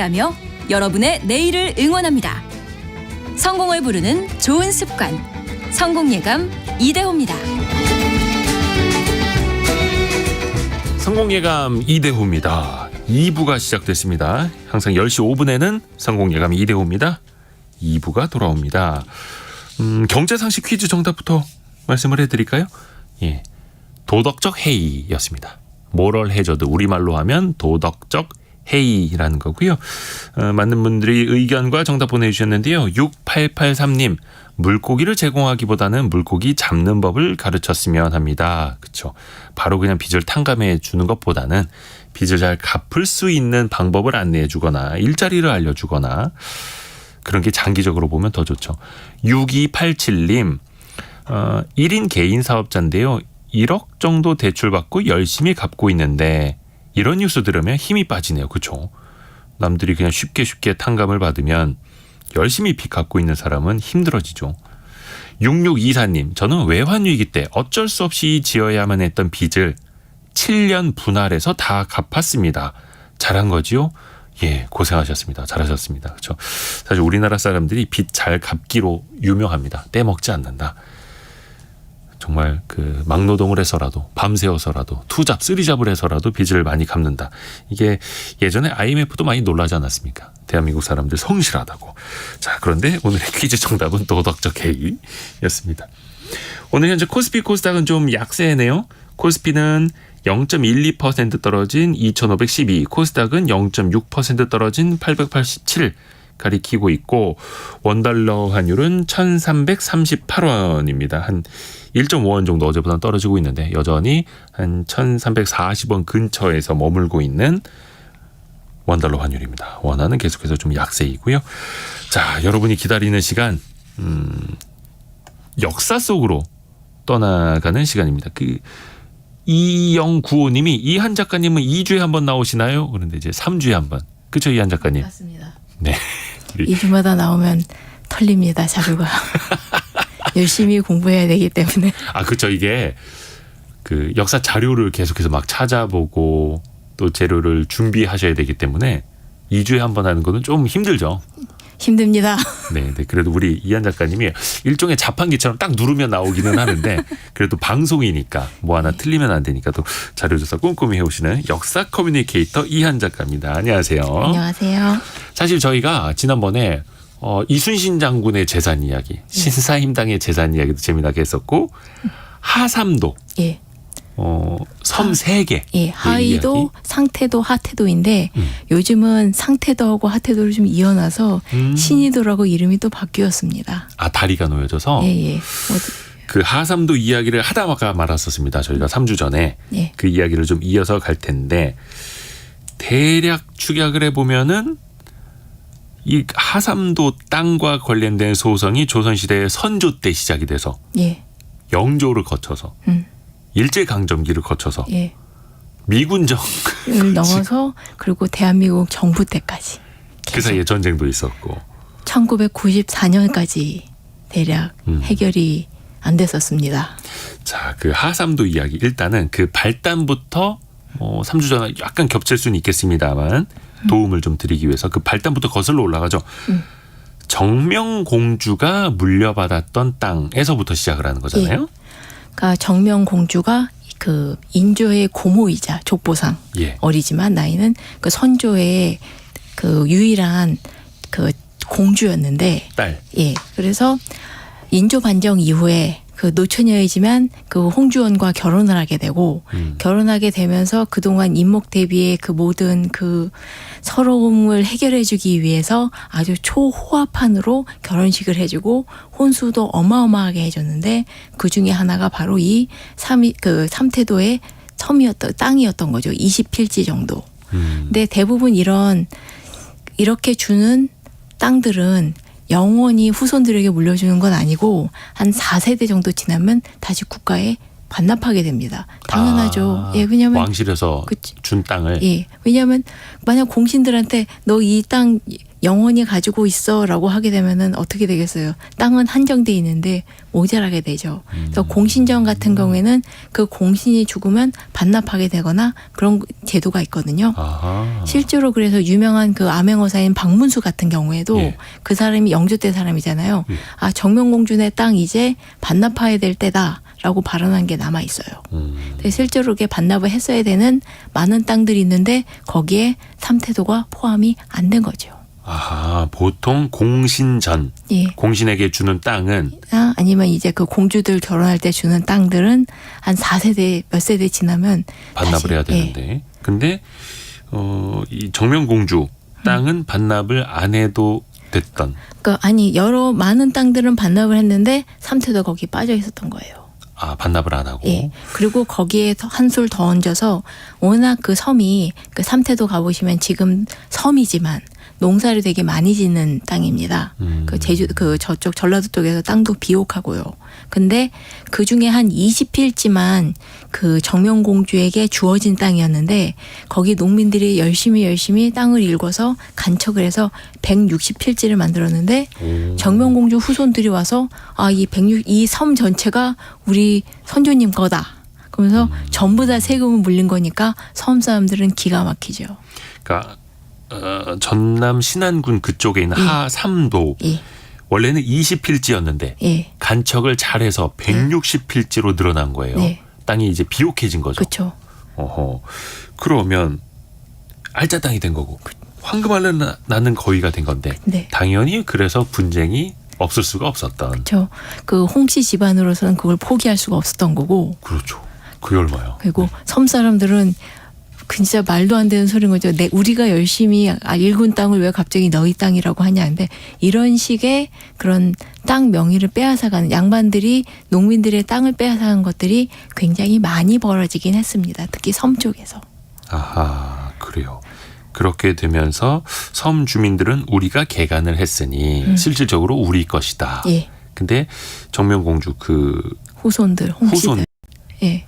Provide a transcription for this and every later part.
함께하며 여러분의 내일을 응원합니다. 성공을 부르는 좋은 습관, 성공예감 이대호입니다. 성공예감 이대호입니다. 2부가 시작됐습니다. 항상 10시 5분에는 성공예감 이대호입니다. 2부가 돌아옵니다. 경제상식 퀴즈 정답부터 말씀을 해드릴까요? 예, 도덕적 해이였습니다. 모럴 해저드, 우리말로 하면 도덕적 해이라는 거고요. 많은 분들이 의견과 정답 보내주셨는데요. 6883님, 물고기를 제공하기보다는 물고기 잡는 법을 가르쳤으면 합니다. 그렇죠. 바로 그냥 빚을 탕감해 주는 것보다는 빚을 잘 갚을 수 있는 방법을 안내해 주거나 일자리를 알려주거나 그런 게 장기적으로 보면 더 좋죠. 6287님, 1인 개인 사업자인데요. 1억 정도 대출받고 열심히 갚고 있는데 이런 뉴스 들으면 힘이 빠지네요. 그렇죠? 남들이 그냥 쉽게 탕감을 받으면 열심히 빚 갚고 있는 사람은 힘들어지죠. 6624님, 저는 외환위기 때 어쩔 수 없이 지어야만 했던 빚을 7년 분할해서 다 갚았습니다. 잘한 거지요? 예, 고생하셨습니다. 잘하셨습니다. 그렇죠? 사실 우리나라 사람들이 빚 잘 갚기로 유명합니다. 떼먹지 않는다. 정말 그 막노동을 해서라도 밤새워서라도 투잡 쓰리잡을 해서라도 빚을 많이 갚는다. 이게 예전에 IMF도 많이 놀라지 않았습니까? 대한민국 사람들 성실하다고. 자, 그런데 오늘의 퀴즈 정답은 도덕적 해이였습니다. 오늘 현재 코스피 코스닥은 좀 약세네요. 코스피는 0.12% 떨어진 2512, 코스닥은 0.6% 떨어진 887 가리키고 있고 원달러 환율은 1338원입니다. 한 1.5원 정도 어제보다 떨어지고 있는데 여전히 한 1340원 근처에서 머물고 있는 원달러 환율입니다. 원화는 계속해서 좀 약세이고요. 자, 여러분이 기다리는 시간 역사 속으로 떠나가는 시간입니다. 그 2095님이 이한 작가님은 2주에 한 번 나오시나요? 그런데 이제 3주에 한 번. 그렇죠, 이한 작가님? 맞습니다. 네. 2주마다 나오면 털립니다, 자료가. 열심히 공부해야 되기 때문에. 아, 그렇죠. 이게 그 역사 자료를 계속해서 막 찾아보고 또 재료를 준비하셔야 되기 때문에 2주에 한 번 하는 거는 좀 힘들죠. 힘듭니다. 네, 네. 그래도 우리 이한 작가님이 일종의 자판기처럼 딱 누르면 나오기는 하는데 그래도 방송이니까 뭐 하나 틀리면 안 되니까 또 자료조사 꼼꼼히 해오시는 역사 커뮤니케이터 이한 작가입니다. 안녕하세요. 안녕하세요. 사실 저희가 지난번에 이순신 장군의 재산 이야기, 신사임당의 재산 이야기도 재미나게 했었고 하삼도, 예. 섬 3개. 예, 하의도, 상태도, 하태도인데 요즘은 상태도하고 하태도를 좀 이어놔서 신의도라고 이름이 또 바뀌었습니다. 아, 다리가 놓여져서? 예, 예. 그 하삼도 이야기를 하다가 말았었습니다. 저희가 3주 전에. 예. 그 이야기를 좀 이어서 갈 텐데 대략 축약을 해보면은 이 하삼도 땅과 관련된 소송이 조선시대의 선조 때 시작이 돼서 예. 영조를 거쳐서 일제강점기를 거쳐서 예. 미군정을 넘어서 그리고 대한민국 정부 때까지 그 사이에 전쟁도 있었고 1994년까지 대략 해결이 안 됐었습니다. 자, 그 하삼도 이야기 일단은 그 발단부터 3주 전에 약간 겹칠 수는 있겠습니다만 도움을 좀 드리기 위해서 그 발단부터 거슬러 올라가죠. 정명공주가 물려받았던 땅에서부터 시작을 하는 거잖아요. 예. 그러니까 정명공주가 그 인조의 고모이자 족보상 예. 어리지만 나이는 그 선조의 그 유일한 그 공주였는데 딸. 예. 그래서 인조 반정 이후에 그 노처녀이지만 그 홍주원과 결혼을 하게 되고 결혼하게 되면서 그동안 인목 대비의 그 모든 그 서러움을 해결해주기 위해서 아주 초호화판으로 결혼식을 해주고 혼수도 어마어마하게 해줬는데 그 중에 하나가 바로 이 삼태도의 섬이었던 땅이었던 거죠. 20필지 정도. 근데 대부분 이렇게 주는 땅들은 영원히 후손들에게 물려주는 건 아니고 한 4세대 정도 지나면 다시 국가에 반납하게 됩니다. 당연하죠. 예, 왜냐하면 왕실에서 준 땅을. 예, 왜냐하면 만약 공신들한테 너 이 땅 영원히 가지고 있어라고 하게 되면은 어떻게 되겠어요? 땅은 한정돼 있는데 모자라게 되죠. 그래서 공신전 같은 경우에는 그 공신이 죽으면 반납하게 되거나 그런 제도가 있거든요. 아하. 실제로 그래서 유명한 그 암행어사인 박문수 같은 경우에도 예. 그 사람이 영조때 사람이잖아요. 예. 아, 정명공주네 땅 이제 반납해야 될 때다라고 발언한 게 남아 있어요. 근데 실제로 그게 반납을 했어야 되는 많은 땅들이 있는데 거기에 삼태도가 포함이 안 된 거죠. 아하, 보통 공신전, 예. 공신에게 주는 땅은 아니면 이제 그 공주들 결혼할 때 주는 땅들은 한 4세대 몇 세대 지나면 반납을 다시, 해야 되는데, 근데 이 정명공주 땅은 반납을 안 해도 됐던. 그러니까 아니 여러 많은 땅들은 반납을 했는데 삼태도 거기 빠져 있었던 거예요. 아, 반납을 안 하고. 예. 그리고 거기에 한술 더 얹어서 워낙 그 섬이 그 삼태도 가보시면 지금 섬이지만 농사를 되게 많이 짓는 땅입니다. 그 제주 그 저쪽 전라도 쪽에서 땅도 비옥하고요. 근데 그 중에 한 20필지만 그 정명공주에게 주어진 땅이었는데 거기 농민들이 열심히 땅을 일궈서 간척을 해서 160필지를 만들었는데 정명공주 후손들이 와서 아, 이 섬 전체가 우리 선조님 거다. 그러면서 전부 다 세금을 물린 거니까 섬 사람들은 기가 막히죠. 그러니까 전남 신안군 그쪽에 있는 예. 하삼도 예. 원래는 20필지였는데 예. 간척을 잘해서 160필지로 늘어난 거예요. 네. 땅이 이제 비옥해진 거죠. 그렇죠. 어허. 그러면 알짜 땅이 된 거고 황금알을 낳는 거위가 된 건데 네. 당연히 그래서 분쟁이 없을 수가 없었던. 그렇죠. 그 홍씨 집안으로서는 그걸 포기할 수가 없었던 거고. 그렇죠. 그게 얼마요? 그리고 섬 사람들은 진짜 말도 안 되는 소리인 거죠. 우리가 열심히 일군 땅을 왜 갑자기 너희 땅이라고 하냐는데 이런 식의 그런 땅 명의를 빼앗아가는 양반들이 농민들의 땅을 빼앗아간 것들이 굉장히 많이 벌어지긴 했습니다. 특히 섬 쪽에서. 아하, 그래요. 그렇게 되면서 섬 주민들은 우리가 개간을 했으니 실질적으로 우리 것이다. 예. 근데 정명공주 그 후손들, 홍씨들. 후손 예.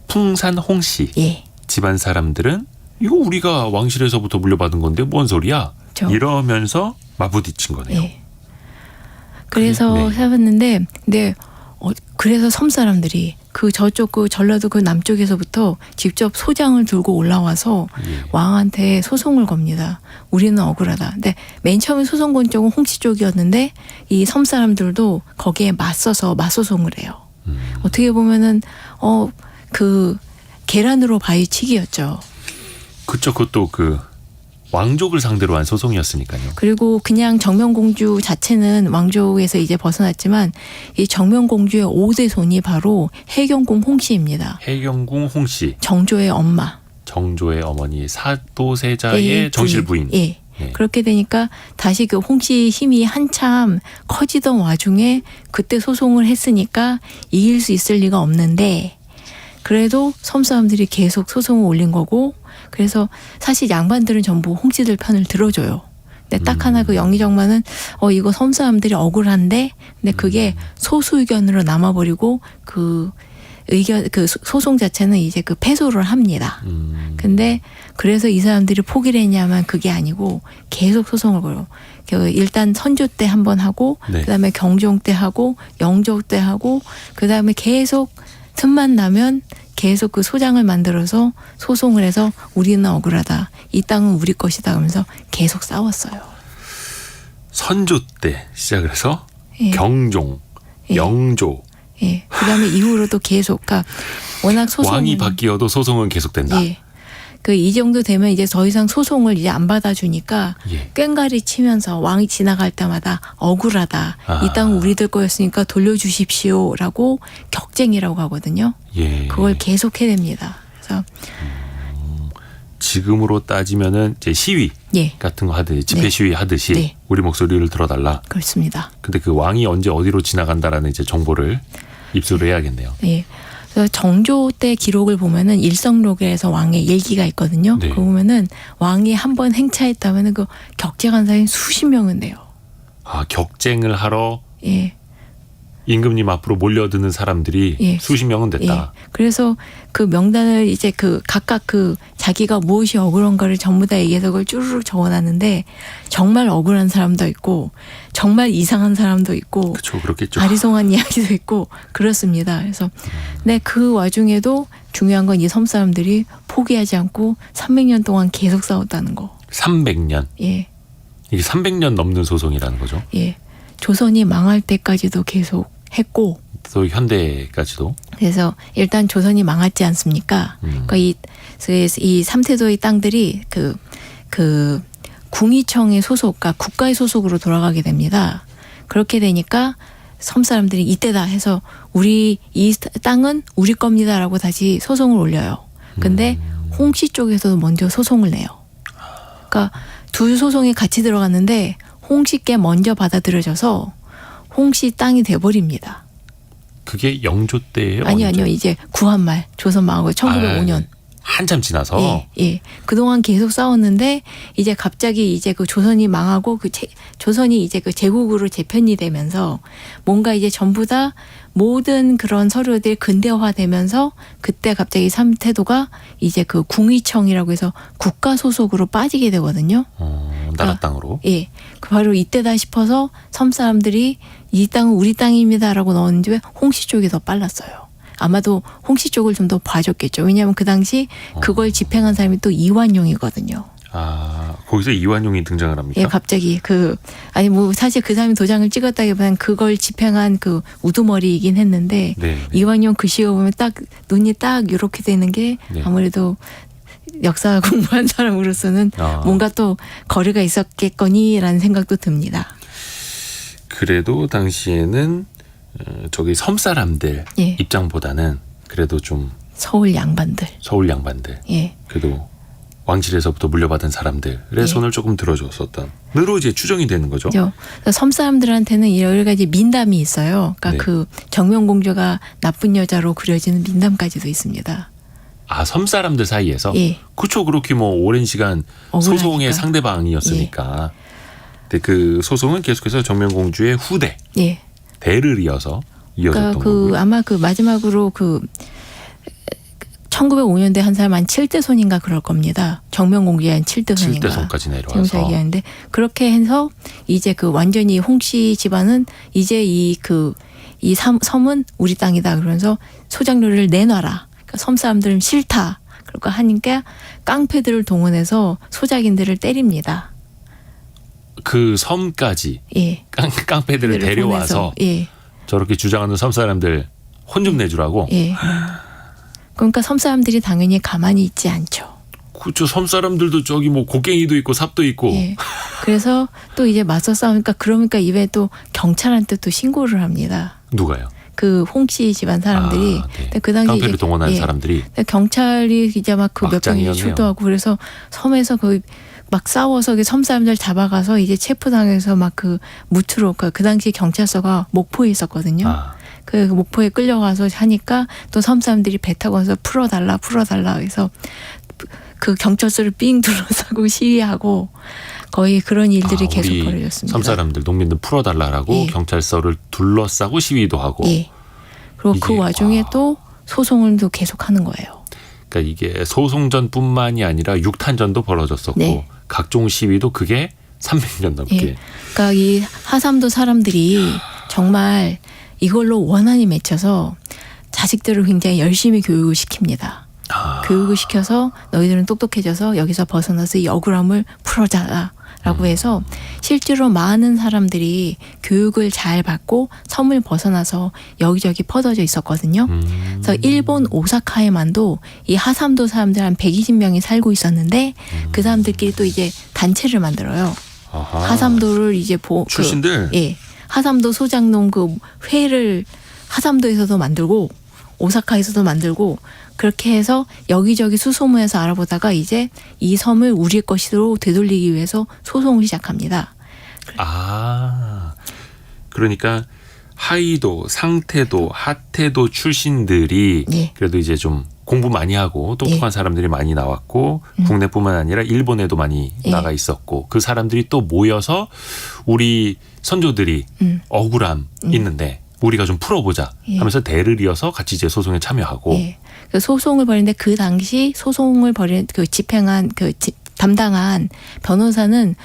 풍산 홍씨 예. 집안 사람들은 이거 우리가 왕실에서부터 물려받은 건데 뭔 소리야? 그렇죠. 이러면서 마부딪힌 거네요. 예. 그래서 네. 해봤는데, 근데 그래서 섬 사람들이 그 저쪽 그 전라도 그 남쪽에서부터 직접 소장을 들고 올라와서 예. 왕한테 소송을 겁니다. 우리는 억울하다. 근데 맨 처음에 소송 건 쪽은 홍씨 쪽이었는데 이 섬 사람들도 거기에 맞서서 맞소송을 해요. 어떻게 보면은 그 계란으로 바위치기였죠. 그쵸. 그것도 그 왕족을 상대로 한 소송이었으니까요. 그리고 그냥 정명공주 자체는 왕족에서 이제 벗어났지만 이 정명공주의 5대 손이 바로 해경궁 홍씨입니다. 해경궁 홍씨, 정조의 엄마. 정조의 어머니, 사도세자의 예, 정실 부인. 예. 예. 그렇게 되니까 다시 그 홍씨 힘이 한참 커지던 와중에 그때 소송을 했으니까 이길 수 있을 리가 없는데 그래도 섬 사람들이 계속 소송을 올린 거고 그래서 사실 양반들은 전부 홍씨들 편을 들어줘요. 근데 딱 하나 그 영의정만은 이거 섬 사람들이 억울한데 근데 그게 소수 의견으로 남아버리고 그 의견 그 소송 자체는 이제 그 패소를 합니다. 근데 그래서 이 사람들이 포기를 했냐면 그게 아니고 계속 소송을 걸어요. 일단 선조 때 한 번 하고 네. 그다음에 경종 때 하고 영조 때 하고 그다음에 계속 틈만 나면 계속 그 소장을 만들어서 소송을 해서 우리는 억울하다. 이 땅은 우리 것이다 하면서 계속 싸웠어요. 선조 때 시작을 해서 예. 경종, 예. 영조. 예. 그다음에 이후로도 계속 그러니까 워낙 소송 왕이 바뀌어도 소송은 계속된다. 예. 그 이 정도 되면 이제 더 이상 소송을 이제 안 받아주니까 예. 꽹가리 치면서 왕이 지나갈 때마다 억울하다. 아. 이 땅은 우리들 거였으니까 돌려주십시오라고 격쟁이라고 하거든요. 예. 그걸 계속 해냅니다. 그래서 지금으로 따지면은 이제 시위 예, 같은 거 하듯이 집회 네. 시위 하듯이 네. 우리 목소리를 들어달라. 그렇습니다. 근데 그 왕이 언제 어디로 지나간다라는 이제 정보를 입수를 해야겠네요. 예. 그래서 정조 때 기록을 보면은 일성록에서 왕의 일기가 있거든요. 네. 그거 보면은 왕이 한 번 행차했다면은 그 격쟁한 사람이 수십 명은 돼요. 아, 격쟁을 하러 예. 임금님 앞으로 몰려드는 사람들이 예. 수십 명은 됐다. 예. 그래서 그 명단을 이제 그 각각 그 자기가 무엇이 억울한가를 전부 다 얘기해서 그걸 쭈르륵 적어놨는데 정말 억울한 사람도 있고 정말 이상한 사람도 있고 그렇죠. 그렇겠죠. 아리송한 이야기도 있고 그렇습니다. 그래서 근데 그 와중에도 중요한 건 이 섬 사람들이 포기하지 않고 300년 동안 계속 싸웠다는 거. 300년. 예, 이게 300년 넘는 소송이라는 거죠. 예. 조선이 망할 때까지도 계속 했고 또 현대까지도. 그래서 일단 조선이 망했지 않습니까? 그러니까 이 삼태도의 땅들이 그 궁의청의 소속, 그러니까 국가의 소속으로 돌아가게 됩니다. 그렇게 되니까 섬 사람들이 이때다 해서 우리 이 땅은 우리 겁니다라고 다시 소송을 올려요. 근데 홍씨 쪽에서도 먼저 소송을 내요. 그러니까 두 소송이 같이 들어갔는데 홍씨께 먼저 받아들여져서 홍씨 땅이 돼버립니다. 그게 영조 때예요? 아니요, 언제? 아니요. 이제 구한말 조선 망하고 1905년. 한참 지나서. 예, 예. 그동안 계속 싸웠는데 이제 갑자기 이제 그 조선이 망하고 조선이 이제 그 제국으로 재편이 되면서 뭔가 이제 전부 다 모든 그런 서류들이 근대화되면서 그때 갑자기 삼태도가 이제 그 궁의청이라고 해서 국가 소속으로 빠지게 되거든요. 나라 땅으로. 예. 그 바로 이때다 싶어서 섬 사람들이 이 땅은 우리 땅입니다라고 넣었는데 홍씨 쪽이 더 빨랐어요. 아마도 홍씨 쪽을 좀 더 봐줬겠죠. 왜냐하면 그 당시 그걸 집행한 사람이 또 이완용이거든요. 아, 거기서 이완용이 등장을 합니까? 예, 갑자기 아니 뭐 사실 그 사람이 도장을 찍었다기보다는 그걸 집행한 그 우두머리이긴 했는데 네. 이완용 글씨가 보면 딱 눈이 딱 이렇게 되는 게 네. 아무래도 역사 공부한 사람으로서는 뭔가 또 거리가 있었겠거니라는 생각도 듭니다. 그래도 당시에는 저기 섬 사람들 예. 입장보다는 그래도 좀 서울 양반들. 서울 양반들 예. 그래도 왕실에서부터 물려받은 사람들의 예. 손을 조금 들어줬었던 으로 이제 추정이 되는 거죠. 섬 사람들한테는 여러 가지 민담이 있어요. 그러니까 네. 그 정명공주가 나쁜 여자로 그려지는 민담까지도 있습니다. 아, 섬 사람들 사이에서. 예. 그렇죠. 그렇게 뭐 오랜 시간 억울하니까. 소송의 상대방이었으니까. 근데 그 소송은 계속해서 정명공주의 후대 예. 대를 이어서 이어졌던 그러니까 거고요. 아마 그 마지막으로 1905년대 한 사람 한 7대 손인가 그럴 겁니다. 정명공주의 한 7대 손인가. 7대 손까지 지금 내려와서. 얘기하는데 그렇게 해서 이제 그 완전히 홍씨 집안은 이제 이 섬은 우리 땅이다 그러면서 소작료를 내놔라. 그러니까 섬 사람들은 싫다. 그러니까 하니까 깡패들을 동원해서 소작인들을 때립니다. 그 섬까지 예. 깡패들을 데려와서 보내서, 예. 저렇게 주장하는 섬 사람들 혼 좀 내주라고. 예. 그러니까 섬 사람들이 당연히 가만히 있지 않죠. 그렇죠. 섬 사람들도 저기 뭐 곡괭이도 있고 삽도 있고. 예. 그래서 또 이제 맞서 싸우니까 그러니까 이번에 또 경찰한테 또 신고를 합니다. 누가요? 그 홍씨 집안 사람들이. 아, 네. 근데 그 당시 깡패를 이제 동원한 예. 사람들이. 근데 경찰이 이제 막 그 몇 명이 막장이었네요. 출동하고 그래서 섬에서 거의 막 싸워서 섬 사람들 잡아가서 이제 체포당해서 막 그 무트로 그 당시 경찰서가 목포에 있었거든요. 아, 그 목포에 끌려가서 하니까 또 섬 사람들이 배 타고 와서 풀어달라 해서 그 경찰서를 삥 둘러싸고 시위하고 거의 그런 일들이 계속 우리 벌어졌습니다. 섬 사람들 농민들 풀어달라라고 예. 경찰서를 둘러싸고 시위도 하고. 예. 그리고 그 이게, 와중에 또 소송을 또 계속하는 거예요. 그러니까 이게 소송전뿐만이 아니라 육탄전도 벌어졌었고 네. 각종 시위도 그게 300년 넘게. 예. 그러니까 이 하삼도 사람들이 정말 이걸로 원한이 맺혀서 자식들을 굉장히 열심히 교육을 시킵니다. 교육을 시켜서 너희들은 똑똑해져서 여기서 벗어나서 이 억울함을 풀어자라고 해서 실제로 많은 사람들이 교육을 잘 받고 섬을 벗어나서 여기저기 퍼져져 있었거든요. 그래서 일본 오사카에만도 이 하삼도 사람들 한 120명이 살고 있었는데 그 사람들끼리 또 이제 단체를 만들어요. 아하. 하삼도를 이제 출신들. 예. 하삼도 소장농 그 회를 하삼도에서도 만들고 오사카에서도 만들고 그렇게 해서 여기저기 수소문해서 알아보다가 이제 이 섬을 우리 것으로 되돌리기 위해서 소송을 시작합니다. 아, 그러니까 하이도, 상태도, 하태도 출신들이 예. 그래도 이제 좀 공부 많이 하고 똑똑한 예. 사람들이 많이 나왔고 국내뿐만 아니라 일본에도 많이 예. 나가 있었고 그 사람들이 또 모여서 우리 선조들이 억울함 있는데 우리가 좀 풀어보자 예. 하면서 대를 이어서 같이 이제 소송에 참여하고 예. 그 소송을 벌이는데 그 당시 소송을 벌이는 그 집행한 담당한 변호사는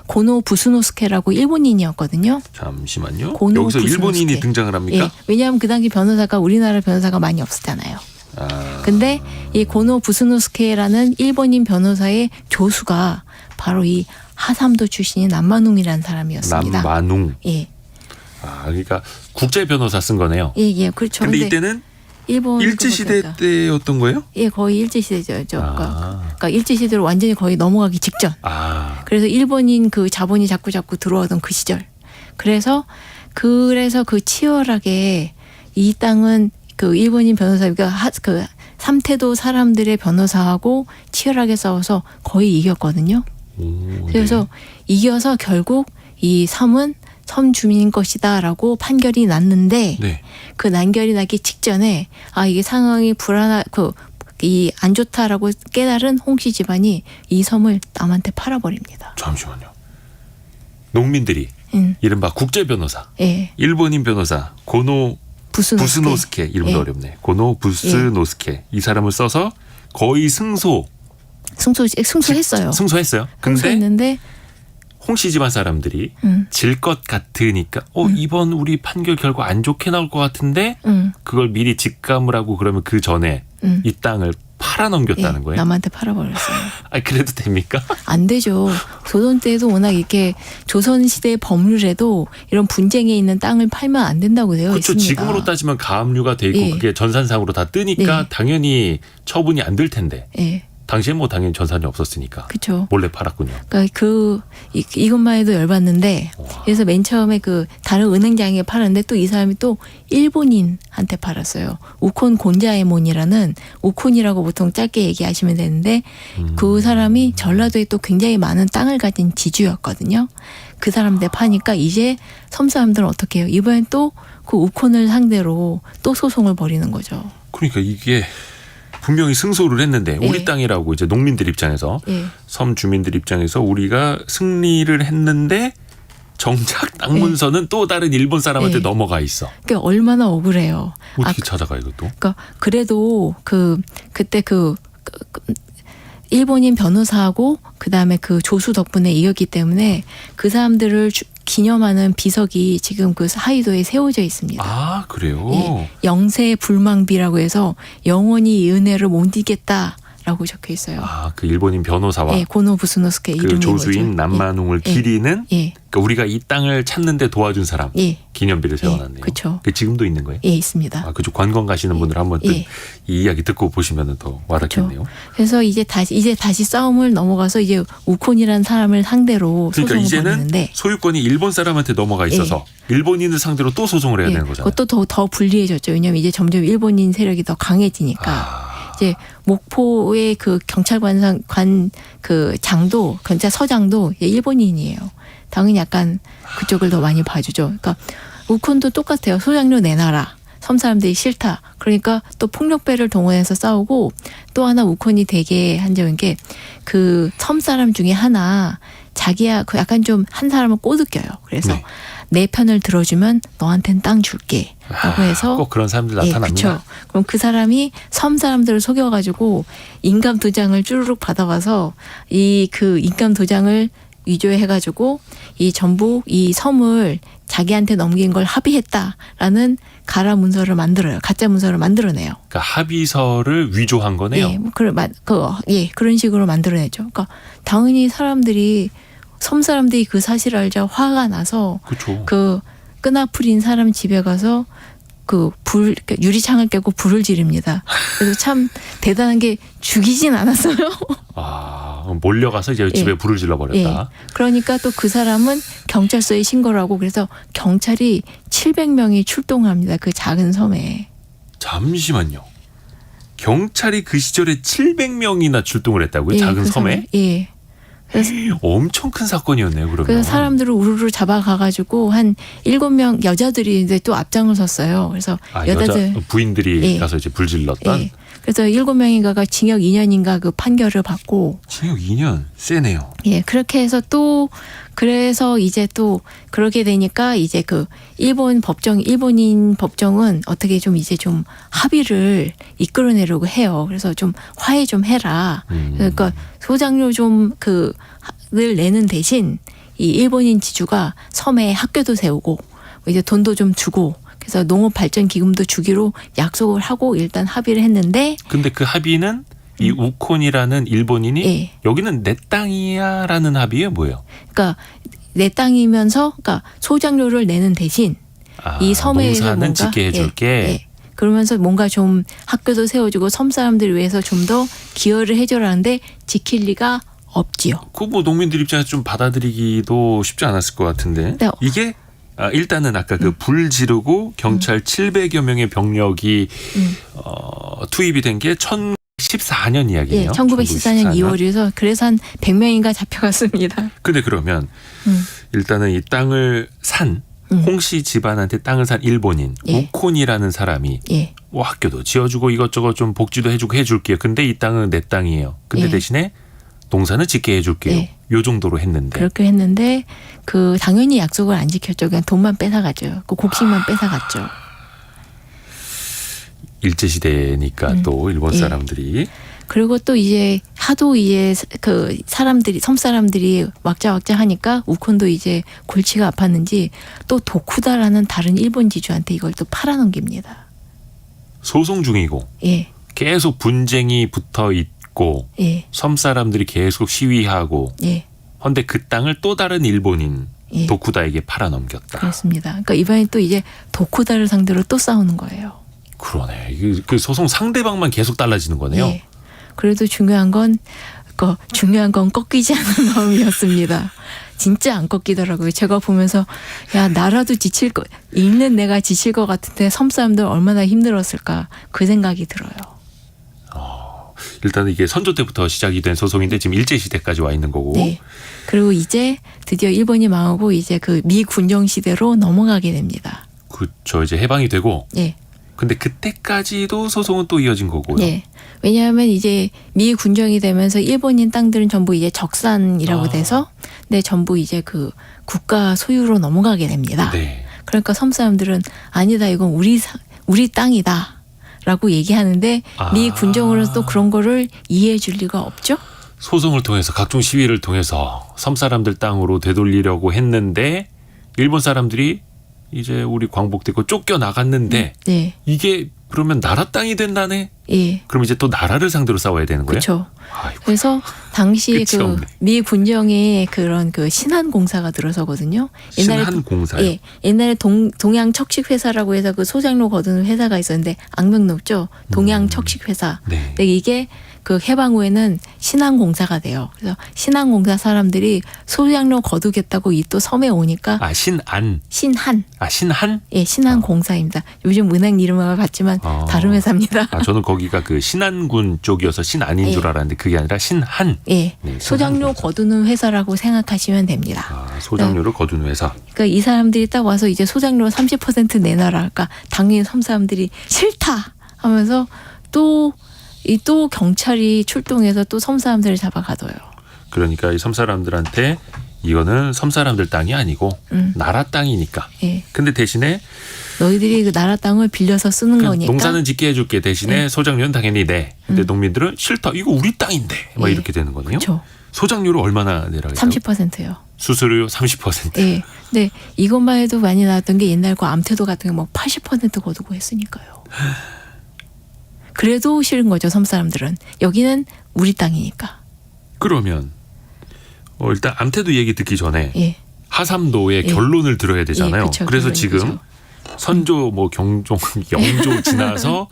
고노 부스노스케라고 일본인이었거든요. 잠시만요. 고노 여기서 부스노스케. 일본인이 등장을 합니까? 예. 왜냐하면 그 당시 변호사가 우리나라 변호사가 많이 없었잖아요. 근데 이 고노 부스노스케라는 일본인 변호사의 조수가 바로 이 하삼도 출신인 남만웅이라는 사람이었습니다. 남만웅. 예. 그러니까 국제 변호사 쓴 거네요. 예, 예, 그렇죠. 근데 이때는 일본 일제시대 그거니까. 때였던 거예요? 예, 거의 일제시대죠. 그러니까 일제시대로 완전히 거의 넘어가기 직전. 그래서 일본인 그 자본이 자꾸 들어오던 그 시절. 그래서 그 치열하게 이 땅은 그 일본인 변호사가 그 삼태도 사람들의 변호사하고 치열하게 싸워서 거의 이겼거든요. 그래서 이겨서 결국 이 섬은 섬 주민인 것이다라고 판결이 났는데 네. 그 난결이 나기 직전에 이게 상황이 이 안 좋다라고 깨달은 홍씨 집안이 이 섬을 남한테 팔아버립니다. 잠시만요. 농민들이 이른바 국제 변호사, 예. 일본인 변호사 고노 부스노스케 이름도 예. 어렵네. 고노 부스노스케 이 사람을 써서 거의 승소했어요. 승소했어요. 근데 승소했는데 홍씨 집안 사람들이 질 것 같으니까 이번 우리 판결 결과 안 좋게 나올 것 같은데 그걸 미리 직감을 하고 그러면 그 전에 이 땅을 팔아넘겼다는 예, 거예요. 남한테 팔아버렸어요. 그래도 됩니까? 안 되죠. 조선 때도 워낙 이렇게 조선 시대의 법률에도 이런 분쟁에 있는 땅을 팔면 안 된다고 되어 그렇죠. 있습니다. 지금으로 따지면 가압류가 돼 있고 예. 그게 전산상으로 다 뜨니까 네. 당연히 처분이 안 될 텐데 예, 당시엔 뭐 당연히 전산이 없었으니까 그렇죠. 몰래 팔았군요. 그러니까 이것만 해도 열받는데 그래서 맨 처음에 그 다른 은행장에 팔았는데 또 이 사람이 또 일본인한테 팔았어요. 우콘 곤자에몬이라는 우콘이라고 보통 짧게 얘기하시면 되는데 그 사람이 전라도에 또 굉장히 많은 땅을 가진 지주였거든요. 그 사람한테 파니까 이제 섬 사람들은 어떻게 해요? 이번엔 또 그 우콘을 상대로 또 소송을 벌이는 거죠. 그러니까 이게 분명히 승소를 했는데 우리 예. 땅이라고 이제 농민들 입장에서 예. 섬 주민들 입장에서 우리가 승리를 했는데 정작 땅 문서는 또 다른 일본 사람한테 예. 넘어가 있어. 그러니까 얼마나 억울해요. 어떻게 찾아가 이것도? 그러니까 그래도 그때 일본인 변호사하고 그다음에 그 조수 덕분에 이겼기 때문에 그 사람들을 기념하는 비석이 지금 그 하이도에 세워져 있습니다. 그래요? 예, 영세 불망비라고 해서 영원히 이 은혜를 못 이겠다라고 적혀 있어요. 그 일본인 변호사와 예, 고노 부스노스케 그 이름인 조수인 거죠. 남만웅을 예. 기리는 예, 그러니까 우리가 이 땅을 찾는데 도와준 사람 예, 기념비를 세워놨네요. 그쵸. 그게 지금도 있는 거예요? 예, 있습니다. 그쪽 관광 가시는 분들 한번 예. 이 이야기 듣고 보시면 더 와닿겠네요. 그래서 이제 다시 싸움을 넘어가서 이제 우콘이라는 사람을 상대로 그러니까 소송을 이제는 벌이는데 소유권이 일본 사람한테 넘어가 있어서 일본인을 상대로 또 소송을 해야 되는 거잖아요. 그것도 더 불리해졌죠. 왜냐하면 이제 점점 일본인 세력이 더 강해지니까. 이제 목포의 그 경찰관 그 장도 경찰 서장도 일본인이에요. 당연히 약간 그쪽을 더 많이 봐주죠. 그러니까 우콘도 똑같아요. 소장료 내놔라. 섬 사람들이 싫다. 그러니까 또 폭력배를 동원해서 싸우고 또 하나 우콘이 되게 한 점인 게 그 섬 사람 중에 하나 자기야 그 약간 좀 한 사람을 꼬드겨요. 그래서 네. 내 편을 들어주면 너한텐 땅 줄게. 라고 해서 꼭 그런 사람들 나타납니다. 그렇죠. 그럼 그 사람이 섬 사람들을 속여가지고 인감 도장을 쭈르륵 받아와서 그 인감 도장을 위조해가지고 전부 이 섬을 자기한테 넘긴 걸 합의했다라는 가짜 문서를 만들어내요. 그러니까 합의서를 위조한 거네요. 예, 그런 식으로 만들어내죠. 그러니까 당연히 섬 사람들이 그 사실을 알자 화가 나서 그렇죠. 그 끈아풀인 사람 집에 가서 유리창을 깨고 불을 지릅니다. 그래서 참 대단한 게 죽이진 않았어요. 몰려가서 이제 집에 불을 질러 버렸다. 예. 그러니까 또 그 사람은 경찰서에 신고를 하고 그래서 경찰이 700명이 출동합니다. 그 작은 섬에. 잠시만요. 경찰이 그 시절에 700명이나 출동을 했다고요? 예, 작은 그 섬에? 예. 그래서 엄청 큰 사건이었네요. 그러면. 그래서 사람들을 우르르 잡아가가지고 한 7명 여자들이 이제 또 앞장을 섰어요. 그래서 여자 여자들 부인들이 예. 가서 이제 불질렀던. 예. 그래서 7명인가가 징역 2년인가 그 판결을 받고 징역 2년 세네요. 예, 그렇게 해서 또 그래서 이제 또 그렇게 되니까 이제 그 일본인 법정은 어떻게 좀 이제 좀 합의를 이끌어내려고 해요. 그래서 좀 화해 좀 해라. 그러니까 소장료 좀 를 내는 대신 이 일본인 지주가 섬에 학교도 세우고 이제 돈도 좀 주고 그래서 농업 발전 기금도 주기로 약속을 하고 일단 합의를 했는데 근데 그 합의는 이 우콘이라는 일본인이 예. 여기는 내 땅이야라는 합의예요, 뭐예요? 그러니까 내 땅이면서 그러니까 소장료를 내는 대신 이 섬에서 농사는 뭔가 짓게 해줄게. 예. 그러면서 뭔가 좀 학교도 세워주고 섬 사람들을 위해서 좀 더 기여를 해줘라는데 지킬 리가 없지요. 그 뭐 농민들 입장에서 좀 받아들이기도 쉽지 않았을 것 같은데 네. 이게 일단은 아까 그 불 지르고 경찰 700여 명의 병력이 투입이 된 게 1014년 이야기예요. 예, 1914년 2월이어서 그래서 한 100명인가 잡혀갔습니다. 근데 그러면 일단은 이 땅을 산 홍씨 집안한테 땅을 산 일본인 예. 우콘이라는 사람이 예, 뭐 학교도 지어주고 이것저것 좀 복지도 해주고 해줄게요. 근데 이 땅은 내 땅이에요. 근데 예. 대신에 농사는 짓게 해줄게요. 예. 요 정도로 했는데 그렇게 했는데 그 당연히 약속을 안 지켰죠. 그냥 돈만 뺏어가죠. 그 곡식만 뺏어갔죠. 일제시대니까 또 일본 예. 사람들이 그리고 또 이제 하도 이제 그 사람들이 섬 사람들이 왁자왁자 하니까 우콘도 이제 골치가 아팠는지 또 도쿠다라는 다른 일본 지주한테 이걸 또 팔아넘깁니다. 소송 중이고 예, 계속 분쟁이 붙어 있고 예, 섬 사람들이 계속 시위하고 예. 헌데 그 땅을 또 다른 일본인 예. 도쿠다에게 팔아넘겼다. 그렇습니다. 그러니까 이번에 또 이제 도쿠다를 상대로 또 싸우는 거예요. 그러네. 그 소송 상대방만 계속 달라지는 거네요. 예. 그래도 중요한 건 꺾이지 않는 마음이었습니다. 진짜 안 꺾이더라고요. 제가 보면서 야 나라도 지칠 거 읽는 내가 지칠 것 같은데 섬 사람들 얼마나 힘들었을까 그 생각이 들어요. 일단 이게 선조 때부터 시작이 된 소송인데 지금 일제 시대까지 와 있는 거고. 네. 그리고 이제 드디어 일본이 망하고 이제 그 미 군정 시대로 넘어가게 됩니다. 그렇죠. 이제 해방이 되고. 예. 근데 그때까지도 소송은 또 이어진 거고요. 네. 왜냐하면 이제 미 군정이 되면서 일본인 땅들은 전부 이제 적산이라고 돼서 네 전부 이제 그 국가 소유로 넘어가게 됩니다. 네. 그러니까 섬 사람들은 아니다 이건 우리 땅이다라고 얘기하는데 미 군정으로서 또 그런 거를 이해해 줄 리가 없죠. 소송을 통해서 각종 시위를 통해서 섬 사람들 땅으로 되돌리려고 했는데 일본 사람들이 이제 우리 광복되고 쫓겨 나갔는데 네. 이게 그러면 나라 땅이 된다네. 예. 그럼 이제 또 나라를 상대로 싸워야 되는 거예요? 그렇죠. 아이고. 그래서 당시 끝이 그 없네. 미 군정에 그런 그 신한공사가 들어서거든요. 신한공사요? 예, 옛날에 동양 척식회사라고 해서 그 소장로 거두는 회사가 있었는데 악명 높죠. 동양 척식회사. 네. 근데 이게 그 해방 후에는 신한공사가 돼요. 그래서 신한공사 사람들이 소장로 거두겠다고 이 또 섬에 오니까 신안. 신한. 신한? 예, 신한공사입니다. 요즘 은행 이름을 봤지만 다른 회사입니다. 저는 거기가 그 신안군 쪽이어서 신안인 예. 줄 알았는데 그게 아니라 신한. 예, 네, 소장로 신한공사. 거두는 회사라고 생각하시면 됩니다. 소장료를 거둔 회사. 그러니까 이 사람들이 딱 와서 이제 소장료 30% 내놔라. 그러니까 당연히 섬 사람들이 싫다 하면서 또 경찰이 출동해서 또 섬 사람들을 잡아가둬요. 그러니까 이 섬 사람들한테 이거는 섬 사람들 땅이 아니고 나라 땅이니까. 예. 근데 대신에 너희들이 그 나라 땅을 빌려서 쓰는 거니까. 농사는 짓게 해줄게 대신에 예. 소장료는 당연히 내. 근데 농민들은 싫다. 이거 우리 땅인데. 막 예. 이렇게 되는 거네요. 그렇죠. 소장료를 얼마나 내라 했죠? 30%요. 수수료 30%. 예. 근데 이것만 해도 많이 나왔던 게 옛날 거 암태도 같은 게 뭐 80% 거두고 했으니까요. 그래도 싫은 거죠, 섬 사람들은. 여기는 우리 땅이니까. 그러면 일단 암태도 얘기 듣기 전에 예. 하삼도의 예. 결론을 들어야 되잖아요. 예, 그쵸, 그래서 결론이 지금 그죠. 선조 뭐 경종 영조 지나서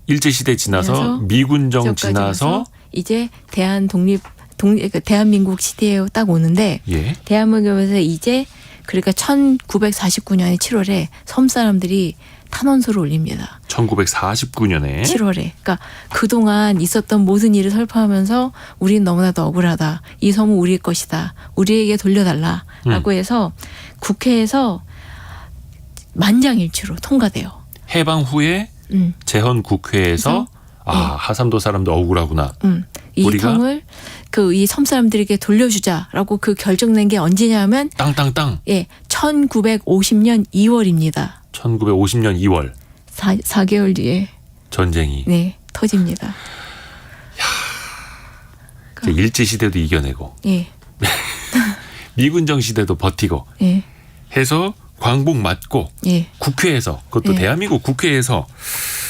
일제 시대 지나서 그래서 미군정 저까지 지나서 와서 이제 대한민국 시대에 딱 오는데 예. 대한민국에서 이제 그러니까 1949년에 7월에 섬 사람들이 탄원서를 올립니다. 1949년에 7월에. 그러니까 그동안 있었던 모든 일을 설파하면서 우린 너무나도 억울하다. 이 섬은 우리의 것이다. 우리에게 돌려달라라고 해서 국회에서 만장일치로 통과돼요. 해방 후에 재헌 국회에서 하삼도 사람도 억울하구나. 이 우리가? 땅을 이 섬 사람들에게 돌려주자라고 그 결정낸 게 언제냐면 땅. 예, 1950년 2월입니다. 1950년 2월 4개월 뒤에 전쟁이. 네, 터집니다. 일제시대도 이겨내고 예. 미군정 시대도 버티고 예. 해서 광복 맞고 예. 국회에서 그것도 예. 대한민국 국회에서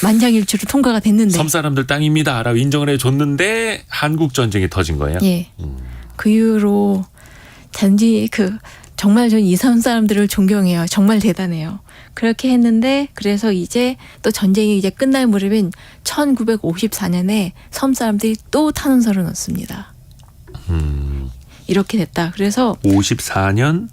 만장일치로 통과가 됐는데 섬 사람들 땅입니다라고 인정을 해줬는데 한국 전쟁이 터진 거예요. 예. 그 이후로 단지 정말 전 이 섬 사람들을 존경해요. 정말 대단해요. 그렇게 했는데 그래서 이제 또 전쟁이 이제 끝날 무렵인 1954년에 섬 사람들이 또 탄원서를 넣습니다. 이렇게 됐다. 그래서 54년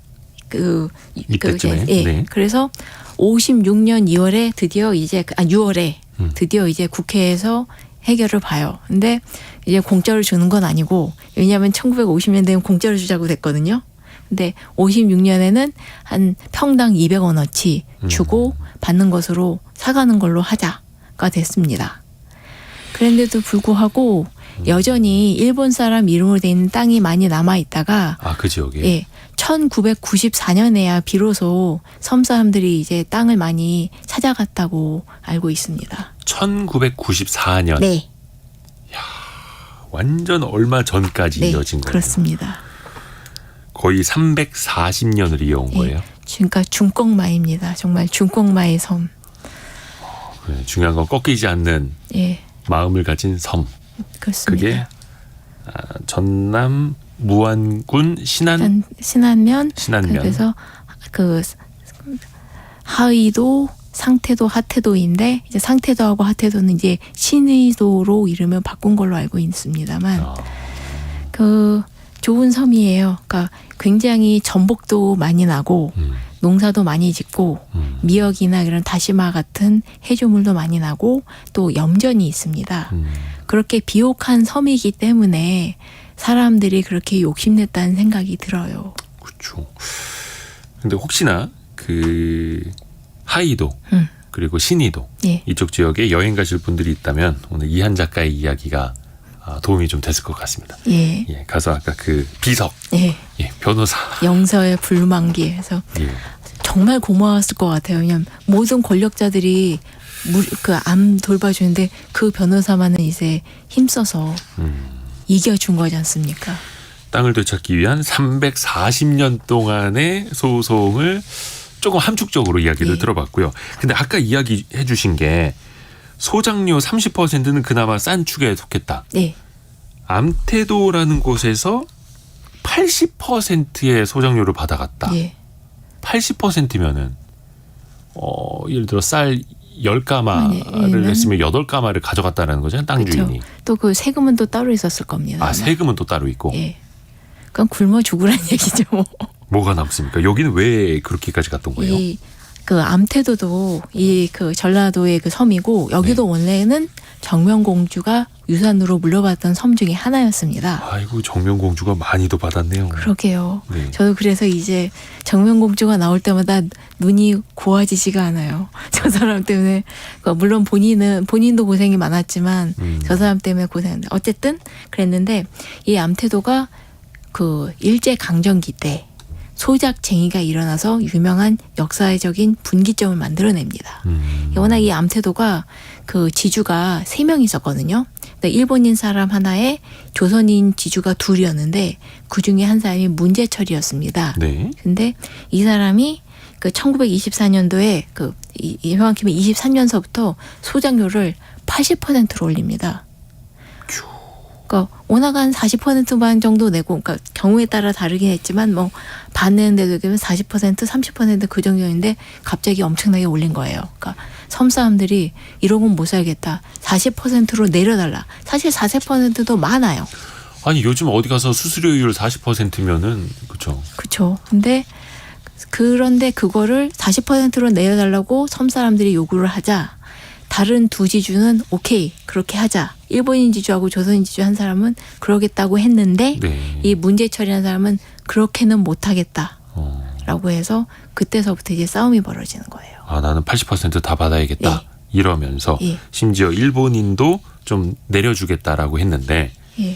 이때쯤에. 예. 네. 그래서 56년 2월에 드디어 이제 6월에 드디어 이제 국회에서 해결을 봐요. 근데 이제 공짜로 주는 건 아니고 왜냐하면 1950년대는 공짜로 주자고 됐거든요. 근데 56년에는 한 평당 200원어치 주고 받는 것으로 사가는 걸로 하자가 됐습니다. 그런데도 불구하고 여전히 일본 사람 이름으로 돼 있는 땅이 많이 남아 있다가 그 지역에. 예. 1994년에야 비로소 섬 사람들이 이제 땅을 많이 찾아갔다고 알고 있습니다. 1994년. 네. 완전 얼마 전까지 네, 이어진 거예요. 그렇습니다. 거의 340년을 이어온 거예요. 그러니까 중꺾마입니다. 정말 중꺾마의 섬. 그래, 중요한 건 꺾이지 않는 예. 마음을 가진 섬. 그렇습니다. 그게 전남 무안군 신안면. 그래서 하의도, 상태도, 하태도인데 이제 상태도하고 하태도는 이제 신의도로 이름을 바꾼 걸로 알고 있습니다만 좋은 섬이에요. 그러니까 굉장히 전복도 많이 나고 농사도 많이 짓고 미역이나 이런 다시마 같은 해조물도 많이 나고 또 염전이 있습니다. 그렇게 비옥한 섬이기 때문에 사람들이 그렇게 욕심냈다는 생각이 들어요. 그렇죠. 근데 혹시나 하이도 그리고 신의도 예. 이쪽 지역에 여행 가실 분들이 있다면 오늘 이한 작가의 이야기가 도움이 좀 됐을 것 같습니다. 예. 예, 가서 아까 비석, 예. 예, 변호사, 영서의 불만기에서 예. 정말 고마웠을 것 같아요. 왜냐하면 모든 권력자들이 암 돌봐주는데 그 변호사만은 이제 힘써서 이겨준 거지 않습니까? 땅을 되찾기 위한 340년 동안의 소송을 조금 함축적으로 이야기를 예. 들어봤고요. 근데 아까 이야기해 주신 게 소장료 30%는 그나마 싼 축에 속했다. 네. 암태도라는 곳에서 80%의 소장료를 받아갔다. 예. 80%면은 예를 들어 쌀 10가마를 냈으면 8가마를 가져갔다는 거잖아요. 땅 그렇죠. 주인이. 또 그 세금은 또 따로 있었을 겁니다. 세금은 또 따로 있고. 예. 그건 굶어 죽으란 얘기죠. 뭐가 남습니까? 여기는 왜 그렇게까지 갔던 거예요? 암태도도 전라도의 섬이고 여기도 원래는 정명공주가 유산으로 물려받았던 섬 중에 하나였습니다. 아이고 정명공주가 많이도 받았네요. 그러게요. 네. 저도 그래서 이제 정명공주가 나올 때마다 눈이 고와지지가 않아요. 저 사람 때문에 물론 본인도 고생이 많았지만 저 사람 때문에 고생했는데 어쨌든 그랬는데 이 암태도가 일제 강점기 때 소작쟁이가 일어나서 유명한 역사적인 분기점을 만들어냅니다. 워낙 이 암태도가 지주가 3명 있었거든요. 일본인 사람 하나에 조선인 지주가 2이었는데 그 중에 한 사람이 문제철이었습니다. 네. 근데 이 사람이 1924년도에 정확히면 23년서부터 소장료를 80%로 올립니다. 그러니까 워낙 한 40%만 정도 내고, 그러니까 경우에 따라 다르긴 했지만 반 내는데도 40%, 30%그 정도인데 갑자기 엄청나게 올린 거예요. 그러니까 섬 사람들이 이러고는 못 살겠다. 40%로 내려달라. 사실 40%도 많아요. 아니 요즘 어디 가서 수수료율 40%면은 그렇죠. 그렇죠. 그런데 그거를 40%로 내려달라고 섬 사람들이 요구를 하자. 다른 두 지주는 오케이 그렇게 하자. 일본인 지주하고 조선인 지주 한 사람은 그러겠다고 했는데 네. 이 문제철이라는 사람은 그렇게는 못하겠다라고 해서 그때서부터 이제 싸움이 벌어지는 거예요. 나는 80% 다 받아야겠다. 네. 이러면서 예. 심지어 일본인도 좀 내려주겠다라고 했는데 예.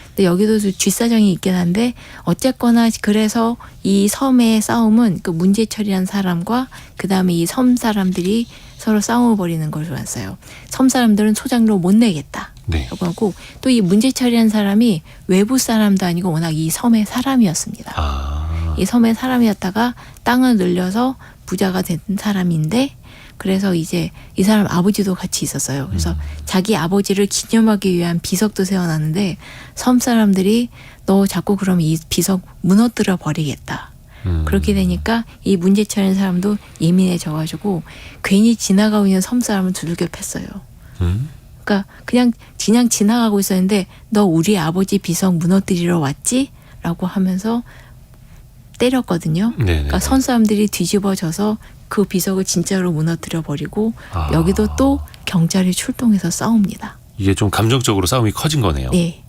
근데 여기도 뒷사정이 있긴 한데 어쨌거나 그래서 이 섬의 싸움은 그 문제철이라는 사람과 그다음에 이 섬 사람들이 서로 싸움을 벌이는 걸 좋았어요. 섬 사람들은 소장료 못 내겠다. 네. 라고 하고 또 이 문제철이라는 사람이 외부 사람도 아니고 워낙 이 섬의 사람이었습니다. 아, 이 섬의 사람이었다가 땅을 늘려서 부자가 된 사람인데 그래서 이제 이 사람 아버지도 같이 있었어요. 그래서 자기 아버지를 기념하기 위한 비석도 세워놨는데 섬 사람들이 너 자꾸 그러면 이 비석 무너뜨려 버리겠다. 그렇게 되니까 이 문제철인 사람도 예민해져가지고 괜히 지나가고 있는 섬 사람을 두들겨 팼어요. 그러니까 그냥 지나가고 있었는데 너 우리 아버지 비석 무너뜨리러 왔지? 라고 하면서 때렸거든요. 네네. 그러니까 선 사람들이 뒤집어져서 그 비석을 진짜로 무너뜨려 버리고 아. 여기도 또 경찰이 출동해서 싸웁니다. 이게 좀 감정적으로 싸움이 커진 거네요. 네.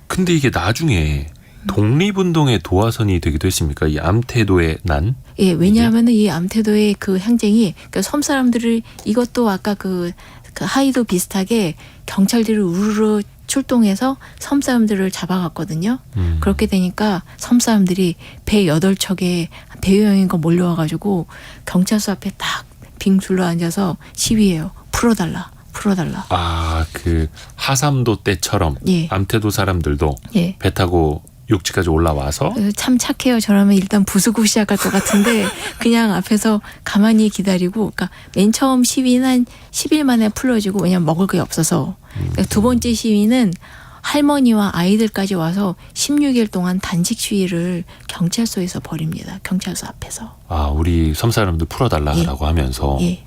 근데 이게 나중에 독립운동의 도화선이 되기도 했습니까? 이 암태도의 난? 예, 왜냐하면은 이 암태도의 그 항쟁이 그러니까 섬 사람들을 이것도 아까 그 하이도 비슷하게 경찰들이 우르르 출동해서 섬 사람들을 잡아갔거든요. 그렇게 되니까 섬 사람들이 배 8척에 100여 명인가 몰려와가지고 경찰서 앞에 딱 빙 둘러 앉아서 시위해요. 풀어달라. 풀어달라. 아, 그 하삼도 때처럼 예. 암태도 사람들도 예. 배 타고 육지까지 올라와서 그래서 참 착해요. 저라면 일단 부수고 시작할 것 같은데 그냥 앞에서 가만히 기다리고 그러니까 맨 처음 시위는 한 10일 만에 풀어지고 왜냐면 먹을 게 없어서 그러니까 두 번째 시위는 할머니와 아이들까지 와서 16일 동안 단식 시위를 경찰서에서 벌입니다. 경찰서 앞에서. 아, 우리 섬 사람들 풀어달라라고 하면서 예.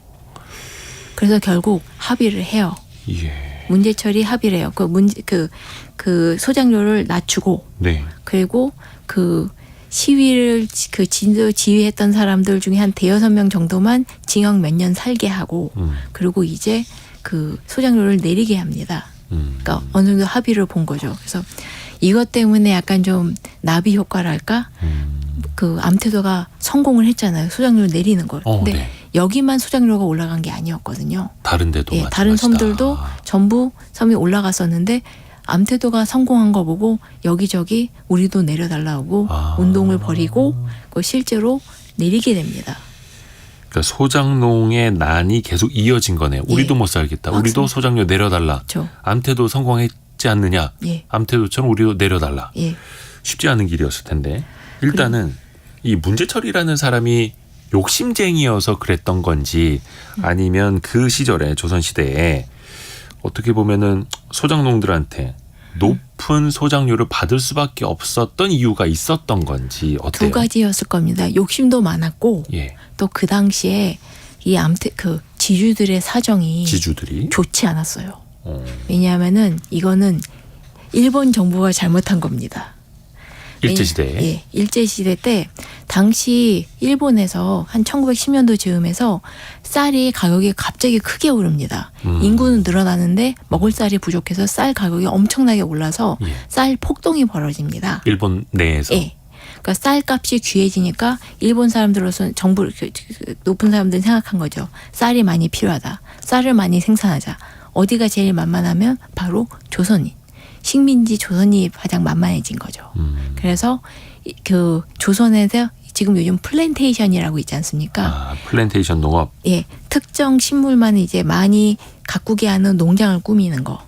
그래서 결국 합의를 해요. 예. 문제철이 합의를 해요. 그 소장료를 낮추고 네. 그리고 그 시위를 그 지휘했던 사람들 중에 한 5-6명 정도만 징역 몇 년 살게 하고 그리고 이제 그 소장료를 내리게 합니다. 그러니까 어느 정도 합의를 본 거죠. 그래서 이것 때문에 약간 좀 나비 효과랄까? 그 암태도가 성공을 했잖아요. 소장료를 내리는 걸. 근데 네. 여기만 소장료가 올라간 게 아니었거든요. 다른 데도 예, 다른 마찬가지다. 섬들도 전부 섬이 올라갔었는데 암태도가 성공한 거 보고 여기저기 우리도 내려달라고 아. 운동을 벌이고 실제로 내리게 됩니다. 그러니까 소장농의 난이 계속 이어진 거네요. 우리도 못 살겠다. 우리도 맞습니다. 소장료 내려달라. 그렇죠. 암태도 성공했지 않느냐. 예. 암태도처럼 우리도 내려달라. 예. 쉽지 않은 길이었을 텐데 일단은 이 문제철이라는 사람이 욕심쟁이여서 그랬던 건지 아니면 그 시절에 조선시대에 어떻게 보면은 소장농들한테 높은 소장료를 받을 수밖에 없었던 이유가 있었던 건지 어때요? 두 가지였을 겁니다. 욕심도 많았고 예, 또 그 당시에 이 그 지주들의 사정이 지주들이 좋지 않았어요. 왜냐하면은 이거는 일본 정부가 잘못한 겁니다. 일제시대에 예, 일제시대 때 당시 일본에서 한 1910년도 즈음에서 쌀이 가격이 갑자기 크게 오릅니다. 인구는 늘어나는데 먹을 쌀이 부족해서 쌀 가격이 엄청나게 올라서 예. 쌀 폭동이 벌어집니다. 일본 내에서 예. 그러니까 쌀값이 귀해지니까 일본 사람들로서는 정부 높은 사람들은 생각한 거죠. 쌀이 많이 필요하다. 쌀을 많이 생산하자. 어디가 제일 만만하면 바로 조선인. 식민지 조선이 가장 만만해진 거죠. 그래서 그 조선에서 지금 요즘 플랜테이션이라고 있지 않습니까? 아, 플랜테이션 농업. 예, 특정 식물만 이제 많이 가꾸게 하는 농장을 꾸미는 거.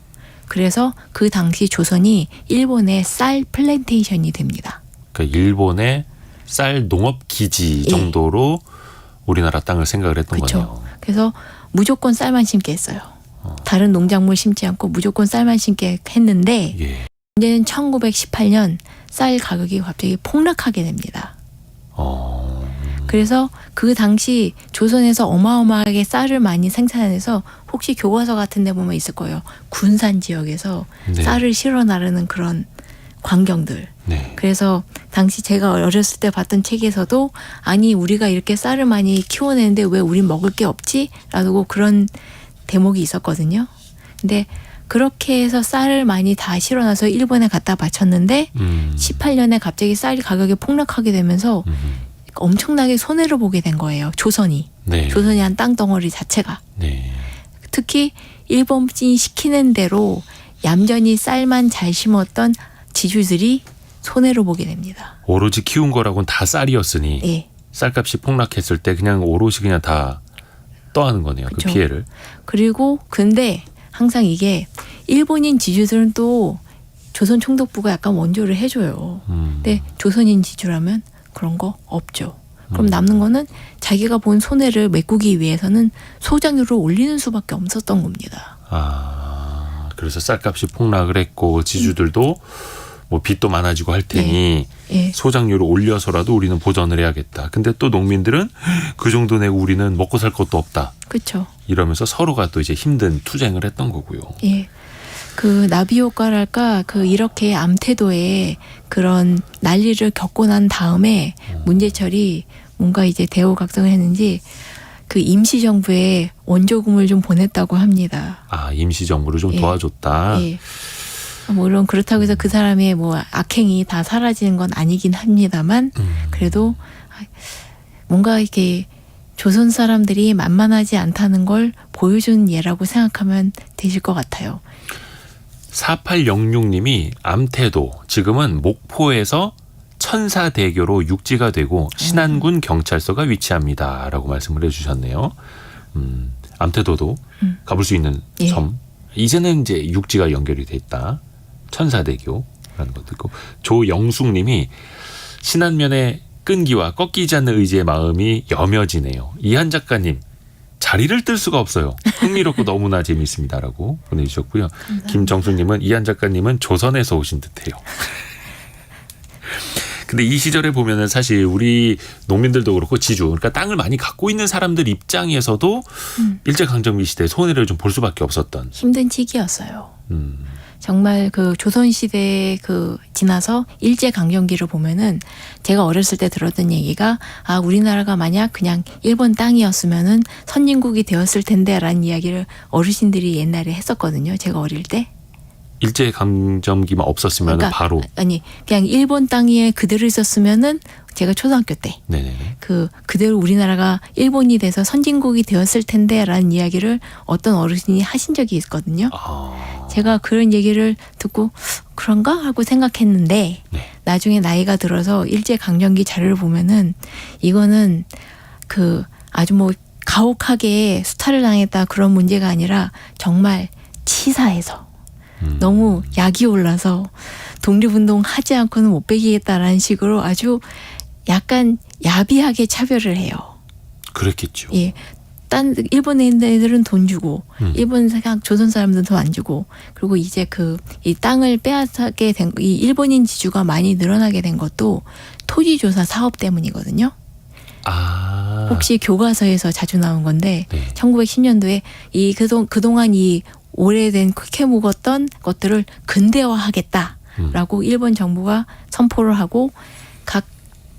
그래서 그 당시 조선이 일본의 쌀 플랜테이션이 됩니다. 그러니까 일본의 쌀 농업 기지 예. 정도로 우리나라 땅을 생각을 했던 그렇죠. 거네요. 그래서 무조건 쌀만 심게 했어요. 다른 농작물 심지 않고 무조건 쌀만 심게 했는데 예. 문제는 1918년 쌀 가격이 갑자기 폭락하게 됩니다. 그래서 그 당시 조선에서 어마어마하게 쌀을 많이 생산해서 혹시 교과서 같은 데 보면 있을 거예요. 군산 지역에서 네. 쌀을 실어 나르는 그런 광경들. 네. 그래서 당시 제가 어렸을 때 봤던 책에서도 아니 우리가 이렇게 쌀을 많이 키워내는데 왜 우린 먹을 게 없지? 라고 그런 대목이 있었거든요. 근데 그렇게 해서 쌀을 많이 다 실어놔서 일본에 갖다 바쳤는데 18년에 갑자기 쌀 가격이 폭락하게 되면서 엄청나게 손해를 보게 된 거예요. 조선이. 네. 조선이 한 땅덩어리 자체가. 네. 특히 일본이 시키는 대로 얌전히 쌀만 잘 심었던 지주들이 손해를 보게 됩니다. 오로지 키운 거라고는 다 쌀이었으니 예. 쌀값이 폭락했을 때 그냥 오롯이 그냥 다 떠하는 거네요. 그쵸. 그 피해를. 그리고 근데 항상 이게 일본인 지주들은 또 조선 총독부가 약간 원조를 해줘요. 근데 조선인 지주라면 그런 거 없죠. 그럼 남는 거는 자기가 본 손해를 메꾸기 위해서는 소장료를 올리는 수밖에 없었던 겁니다. 아, 그래서 쌀값이 폭락을 했고 지주들도 뭐 빚도 많아지고 할 테니 예. 소장료를 올려서라도 우리는 보전을 해야겠다. 근데 또 농민들은 그 정도 내고 우리는 먹고 살 것도 없다. 그렇죠. 이러면서 서로가 또 이제 힘든 투쟁을 했던 거고요. 예. 그 나비 효과랄까 그 이렇게 암태도에 그런 난리를 겪고 난 다음에 문제철이 뭔가 이제 대우각성을 했는지 그 임시정부에 원조금을 좀 보냈다고 합니다. 아, 임시정부를 좀 예. 도와줬다. 예. 물론 그렇다고 해서 그 사람의 뭐 악행이 다 사라지는 건 아니긴 합니다만 그래도 뭔가 이렇게 조선 사람들이 만만하지 않다는 걸 보여준 예라고 생각하면 되실 것 같아요. 4806님이 암태도 지금은 목포에서 천사대교로 육지가 되고 신안군 경찰서가 위치합니다라고 말씀을 해주셨네요. 암태도도 가볼 수 있는 예. 섬. 이제는 이제 육지가 연결이 돼 있다. 천사대교라는 것도 있고 조영숙님이 신안면의 끈기와 꺾이지 않는 의지의 마음이 여며지네요. 이한 작가님 자리를 뜰 수가 없어요. 흥미롭고 너무나 재미있습니다라고 보내주셨고요. 김정수님은 이한 작가님은 조선에서 오신 듯해요. 근데 이 시절에 보면은 사실 우리 농민들도 그렇고 지주, 그러니까 땅을 많이 갖고 있는 사람들 입장에서도 일제강점기 시대에 손해를 좀 볼 수밖에 없었던. 힘든 시기였어요. 정말 그 조선시대 그 지나서 일제강점기를 보면은 제가 어렸을 때 들었던 얘기가 아, 우리나라가 만약 그냥 일본 땅이었으면은 선진국이 되었을 텐데 라는 이야기를 어르신들이 옛날에 했었거든요. 제가 어릴 때. 일제강점기만 없었으면 그러니까 바로. 아니, 그냥 일본 땅에 그대로 있었으면은 제가 초등학교 때 네네네. 그대로 우리나라가 일본이 돼서 선진국이 되었을 텐데라는 이야기를 어떤 어르신이 하신 적이 있거든요. 아, 제가 그런 얘기를 듣고 그런가 하고 생각했는데 네. 나중에 나이가 들어서 일제강점기 자료를 보면은 이거는 그 아주 뭐 가혹하게 수탈을 당했다 그런 문제가 아니라 정말 치사해서 너무 약이 올라서 독립운동 하지 않고는 못 베기겠다라는 식으로 아주 약간 야비하게 차별을 해요. 그랬겠죠. 예. 딴 일본 애들은 돈 주고 일본 조선 사람들은 돈 안 주고 그리고 이제 그 이 땅을 빼앗게 된 이 일본인 지주가 많이 늘어나게 된 것도 토지조사 사업 때문이거든요. 아, 혹시 교과서에서 자주 나온 건데 네. 1910년도에 이 그동안 이 오래된 크게 묵었던 것들을 근대화하겠다라고 일본 정부가 선포를 하고 각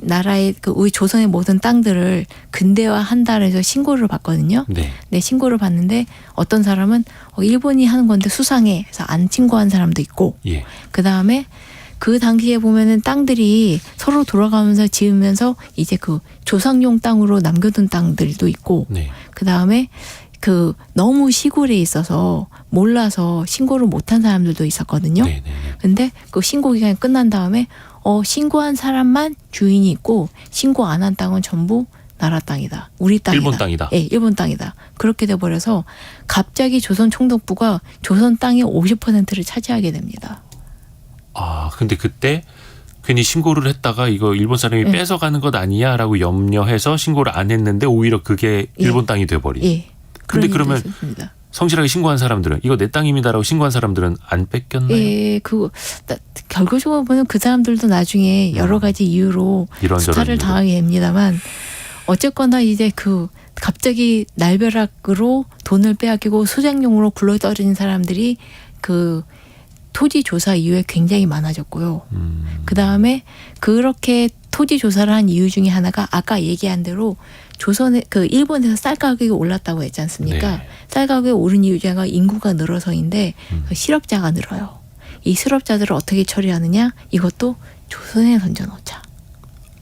나라의 그 우리 조선의 모든 땅들을 근대화한다 해서 신고를 받거든요. 네. 네, 신고를 받는데 어떤 사람은 일본이 하는 건데 수상해 해서 안 신고한 사람도 있고 예. 그다음에 그 당시에 보면은 땅들이 서로 돌아가면서 지으면서 이제 그 조상용 땅으로 남겨둔 땅들도 있고 네. 그다음에 그 너무 시골에 있어서 몰라서 신고를 못한 사람들도 있었거든요. 네네. 근데 그 신고 기간이 끝난 다음에 신고한 사람만 주인이 있고 신고 안 한 땅은 전부 나라 땅이다. 우리 땅이다. 일본 땅이다. 예, 일본 땅이다. 그렇게 돼버려서 갑자기 조선 총독부가 조선 땅의 50%를 차지하게 됩니다. 아, 근데 그때 괜히 신고를 했다가 이거 일본 사람이 예. 뺏어가는 것 아니야라고 염려해서 신고를 안 했는데 오히려 그게 예. 일본 땅이 돼버린. 예. 근데 그런 그러면 일도 있었습니다. 성실하게 신고한 사람들은 이거 내 땅입니다라고 신고한 사람들은 안 뺏겼나요? 예, 결과적으로 보면 그 사람들도 나중에 여러 가지 이유로 이런저런 수탈을 이유로. 당하게 됩니다만 어쨌거나 이제 그 갑자기 날벼락으로 돈을 빼앗기고 소장용으로 굴러떨어진 사람들이 그 토지 조사 이후에 굉장히 많아졌고요. 그 다음에 그렇게 토지 조사를 한 이유 중에 하나가 아까 얘기한 대로 조선에 그 일본에서 쌀 가격이 올랐다고 했지 않습니까? 네. 쌀 가격이 오른 이유 중에 하나가 인구가 늘어서인데 그 실업자가 늘어요. 이 실업자들을 어떻게 처리하느냐? 이것도 조선에 던져놓자.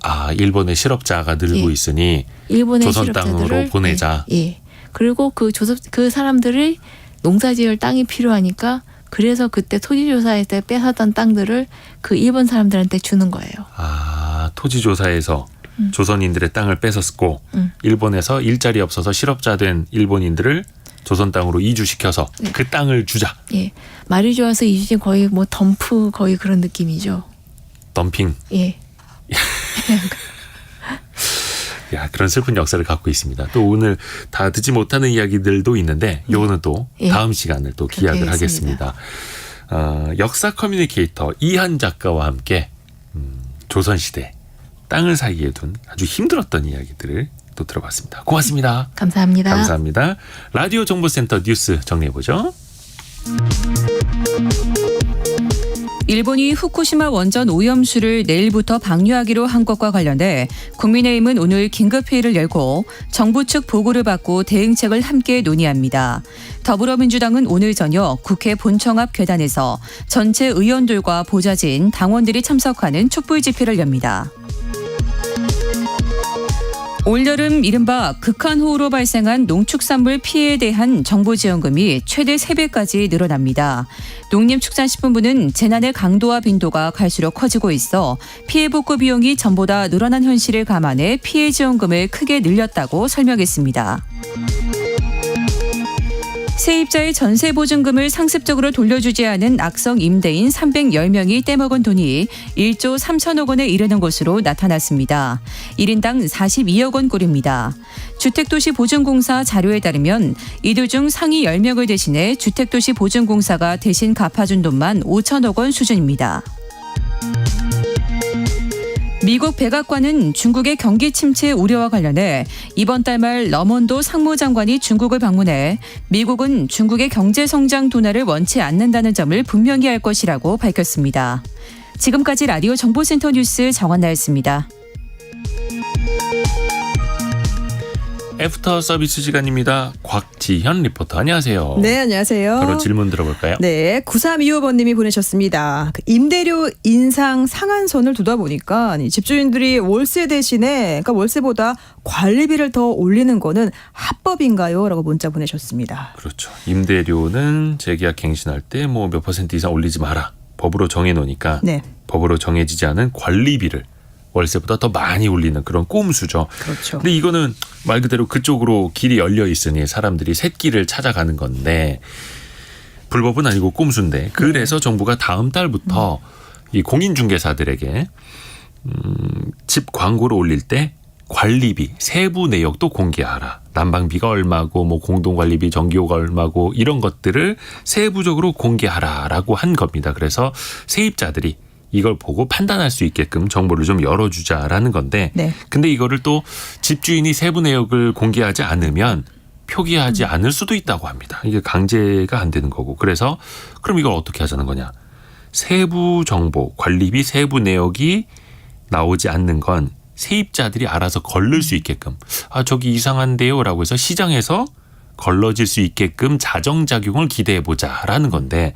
아, 일본의 실업자가 늘고 예. 있으니 일본의 조선 실업자들을 땅으로 보내자. 예. 그리고 그 사람들이 농사지을 땅이 필요하니까 그래서 그때 토지조사할 때 뺏었던 땅들을 그 일본 사람들한테 주는 거예요. 아, 토지조사에서 조선인들의 땅을 뺏었고 일본에서 일자리 없어서 실업자 된 일본인들을 조선 땅으로 이주시켜서 네. 그 땅을 주자. 예, 말이 좋아서 이주진 거의 뭐 덤프 거의 그런 느낌이죠. 덤핑. 예. 야, 그런 슬픈 역사를 갖고 있습니다. 또 오늘 다 듣지 못하는 이야기들도 있는데 요거는 또 예. 다음 시간을 또 기약을 그렇게 하겠습니다. 역사 커뮤니케이터 이한 작가와 함께 조선시대 땅을 사이에 둔 아주 힘들었던 이야기들을 또 들어봤습니다. 고맙습니다. 감사합니다. 감사합니다. 라디오 정보센터 뉴스 정리해보죠. 일본이 후쿠시마 원전 오염수를 내일부터 방류하기로 한 것과 관련해 국민의힘은 오늘 긴급회의를 열고 정부 측 보고를 받고 대응책을 함께 논의합니다. 더불어민주당은 오늘 저녁 국회 본청 앞 계단에서 전체 의원들과 보좌진, 당원들이 참석하는 촛불 집회를 엽니다. 올여름 이른바 극한호우로 발생한 농축산물 피해에 대한 정부 지원금이 최대 3배까지 늘어납니다. 농림축산식품부는 재난의 강도와 빈도가 갈수록 커지고 있어 피해 복구 비용이 전보다 늘어난 현실을 감안해 피해 지원금을 크게 늘렸다고 설명했습니다. 세입자의 전세보증금을 상습적으로 돌려주지 않은 악성 임대인 310명이 떼먹은 돈이 1조 3천억 원에 이르는 것으로 나타났습니다. 1인당 42억 원 꼴입니다. 주택도시보증공사 자료에 따르면 이들 중 상위 10명을 대신해 주택도시보증공사가 대신 갚아준 돈만 5천억 원 수준입니다. 미국 백악관은 중국의 경기 침체 우려와 관련해 이번 달 말 러먼도 상무장관이 중국을 방문해 미국은 중국의 경제 성장 둔화를 원치 않는다는 점을 분명히 할 것이라고 밝혔습니다. 지금까지 라디오 정보센터 뉴스 정한나였습니다. 애프터 서비스 시간입니다. 곽지현 리포터 안녕하세요. 네, 안녕하세요. 바로 질문 들어볼까요? 네, 9325번님이 보내셨습니다. 임대료 인상 상한선을 두다 보니까 집주인들이 월세 대신에, 그러니까 월세보다 관리비를 더 올리는 거는 합법인가요? 라고 문자 보내셨습니다. 그렇죠. 임대료는 재계약 갱신할 때 뭐 몇 % 이상 올리지 마라. 법으로 정해놓으니까 네. 법으로 정해지지 않은 관리비를 월세보다 더 많이 올리는 그런 꼼수죠. 그렇죠. 근데 이거는 말 그대로 그쪽으로 길이 열려 있으니 사람들이 샛길을 찾아가는 건데 불법은 아니고 꼼수인데 그래서 정부가 다음 달부터 이 공인중개사들에게 집 광고를 올릴 때 관리비 세부 내역도 공개하라. 난방비가 얼마고 뭐 공동관리비 전기요가 얼마고 이런 것들을 세부적으로 공개하라라고 한 겁니다. 그래서 세입자들이 이걸 보고 판단할 수 있게끔 정보를 좀 열어주자라는 건데 네. 근데 이거를 또 집주인이 세부 내역을 공개하지 않으면 표기하지 않을 수도 있다고 합니다. 이게 강제가 안 되는 거고 그래서 그럼 이걸 어떻게 하자는 거냐. 세부 정보, 관리비 세부 내역이 나오지 않는 건 세입자들이 알아서 걸를 수 있게끔 저기 이상한데요 라고 해서 시장에서 걸러질 수 있게끔 자정작용을 기대해보자라는 건데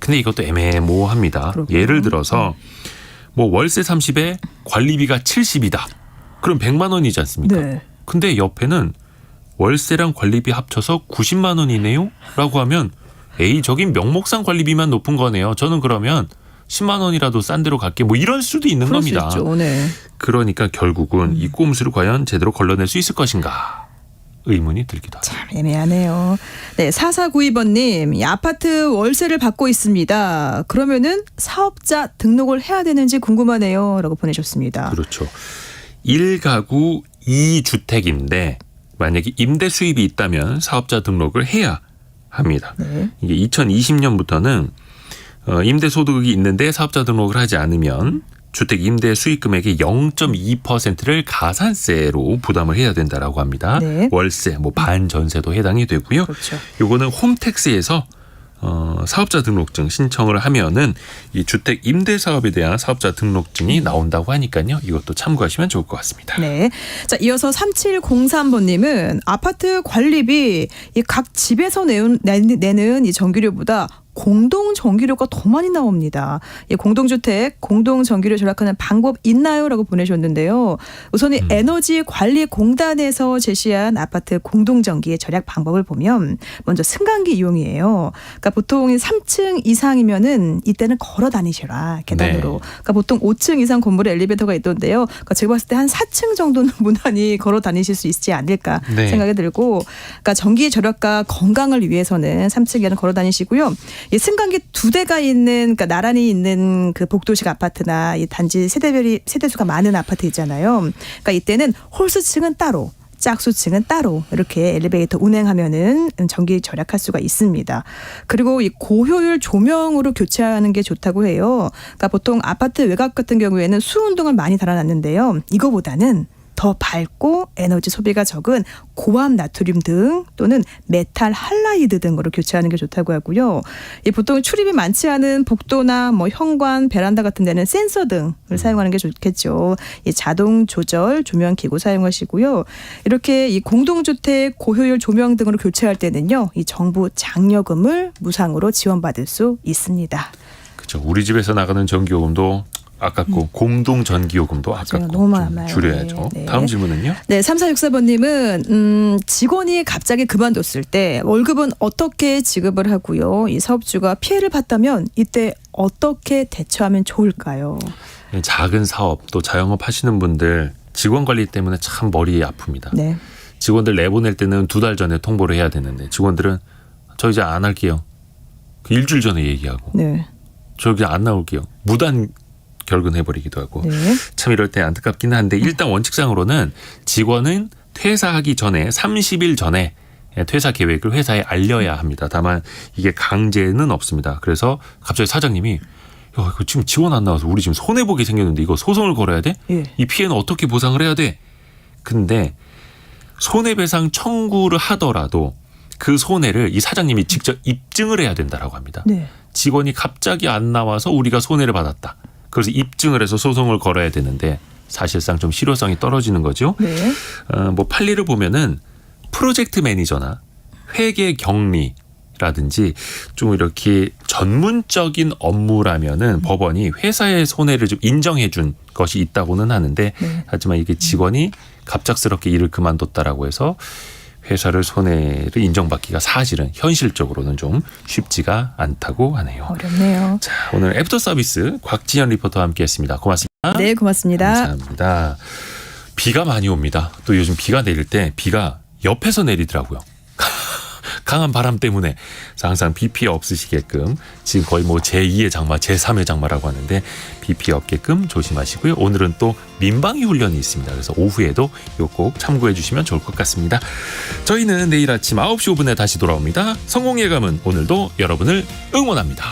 근데 이것도 애매모호합니다. 그렇군요. 예를 들어서 뭐 월세 30에 관리비가 70이다. 그럼 100만 원이지 않습니까? 네. 근데 옆에는 월세랑 관리비 합쳐서 90만 원이네요? 라고 하면 에이 저긴 명목상 관리비만 높은 거네요. 저는 그러면 10만 원이라도 싼 데로 갈게 뭐 이럴 수도 있는 그럴 겁니다. 수 있죠. 네. 그러니까 결국은 이 꼼수를 과연 제대로 걸러낼 수 있을 것인가 의문이 들기도 합니다. 참 애매하네요. 네, 4492번님, 아파트 월세를 받고 있습니다. 그러면은 사업자 등록을 해야 되는지 궁금하네요. 라고 보내셨습니다. 그렇죠. 1가구 2주택인데 만약에 임대 수입이 있다면 사업자 등록을 해야 합니다. 네. 이게 2020년부터는 임대 소득이 있는데 사업자 등록을 하지 않으면 주택 임대 수익 금액의 0.2%를 가산세로 부담을 해야 된다라고 합니다. 네. 월세, 뭐 반전세도 해당이 되고요. 그렇죠. 요거는 홈택스에서 사업자 등록증 신청을 하면은 이 주택 임대 사업에 대한 사업자 등록증이 나온다고 하니까요. 이것도 참고하시면 좋을 것 같습니다. 네. 자, 이어서 3703번님은 아파트 관리비 이 각 집에서 내는 이 전기료보다 공동 전기료가 더 많이 나옵니다. 공동주택 공동 전기료 절약하는 방법 있나요?라고 보내셨는데요. 우선 이 에너지관리공단에서 제시한 아파트 공동 전기의 절약 방법을 보면 먼저 승강기 이용이에요. 그러니까 보통 3층 이상이면은 이때는 걸어 다니셔라 계단으로. 네. 그러니까 보통 5층 이상 건물에 엘리베이터가 있던데요. 그러니까 제가 봤을 때 한 4층 정도는 무난히 걸어 다니실 수 있지 않을까 네. 생각이 들고, 그러니까 전기 절약과 건강을 위해서는 3층에는 걸어 다니시고요. 이 승강기 2대가 있는, 그러니까 나란히 있는 그 복도식 아파트나 이 단지 세대수가 많은 아파트 있잖아요. 그러니까 이때는 홀수층은 따로, 짝수층은 따로 이렇게 엘리베이터 운행하면은 전기 절약할 수가 있습니다. 그리고 이 고효율 조명으로 교체하는 게 좋다고 해요. 그러니까 보통 아파트 외곽 같은 경우에는 수운동을 많이 달아놨는데요. 이거보다는 더 밝고 에너지 소비가 적은 고압 나트륨 등 또는 메탈 할라이드 등으로 교체하는 게 좋다고 하고요. 보통 출입이 많지 않은 복도나 뭐 현관, 베란다 같은 데는 센서 등을 사용하는 게 좋겠죠. 자동 조절 조명 기구 사용하시고요. 이렇게 이 공동주택 고효율 조명 등으로 교체할 때는요, 이 정부 장려금을 무상으로 지원받을 수 있습니다. 그렇죠. 우리 집에서 나가는 전기요금도 아깝고 공동 전기요금도 아깝고 너무 좀 많아요. 줄여야죠. 네. 다음 질문은요? 네, 3464번님은 직원이 갑자기 그만뒀을 때 월급은 어떻게 지급을 하고요? 이 사업주가 피해를 봤다면 이때 어떻게 대처하면 좋을까요? 작은 사업 또 자영업 하시는 분들 직원 관리 때문에 참 머리 아픕니다. 네. 직원들 내보낼 때는 2달 전에 통보를 해야 되는데 직원들은 저 이제 안 할게요. 일주일 전에 얘기하고 네. 저 이제 안 나올게요. 무단 결근해버리기도 하고. 네. 참 이럴 때 안타깝긴 한데 일단 원칙상으로는 직원은 퇴사하기 전에 30일 전에 퇴사 계획을 회사에 알려야 합니다. 다만 이게 강제는 없습니다. 그래서 갑자기 사장님이 야, 이거 지금 지원 안 나와서 우리 지금 손해보게 생겼는데 이거 소송을 걸어야 돼? 예. 이 피해는 어떻게 보상을 해야 돼? 근데 손해배상 청구를 하더라도 그 손해를 이 사장님이 직접 입증을 해야 된다라고 합니다. 네. 직원이 갑자기 안 나와서 우리가 손해를 받았다. 그래서 입증을 해서 소송을 걸어야 되는데 사실상 좀 실효성이 떨어지는 거죠. 네. 뭐 판례를 보면은 프로젝트 매니저나 회계 경리라든지 좀 이렇게 전문적인 업무라면은 법원이 회사의 손해를 좀 인정해 준 것이 있다고는 하는데 네. 하지만 이게 직원이 갑작스럽게 일을 그만뒀다라고 해서 회사를 손해를 인정받기가 사실은 현실적으로는 좀 쉽지가 않다고 하네요. 어렵네요. 자, 오늘 애프터 서비스 곽지연 리포터와 함께했습니다. 고맙습니다. 네, 고맙습니다. 감사합니다. 비가 많이 옵니다. 또 요즘 비가 내릴 때 비가 옆에서 내리더라고요. 강한 바람 때문에. 그래서 항상 비 피해 없으시게끔 지금 거의 뭐 제2의 장마, 제3의 장마라고 하는데 비 피해 없게끔 조심하시고요. 오늘은 또 민방위 훈련이 있습니다. 그래서 오후에도 이거 꼭 참고해 주시면 좋을 것 같습니다. 저희는 내일 아침 9시 5분에 다시 돌아옵니다. 성공 예감은 오늘도 여러분을 응원합니다.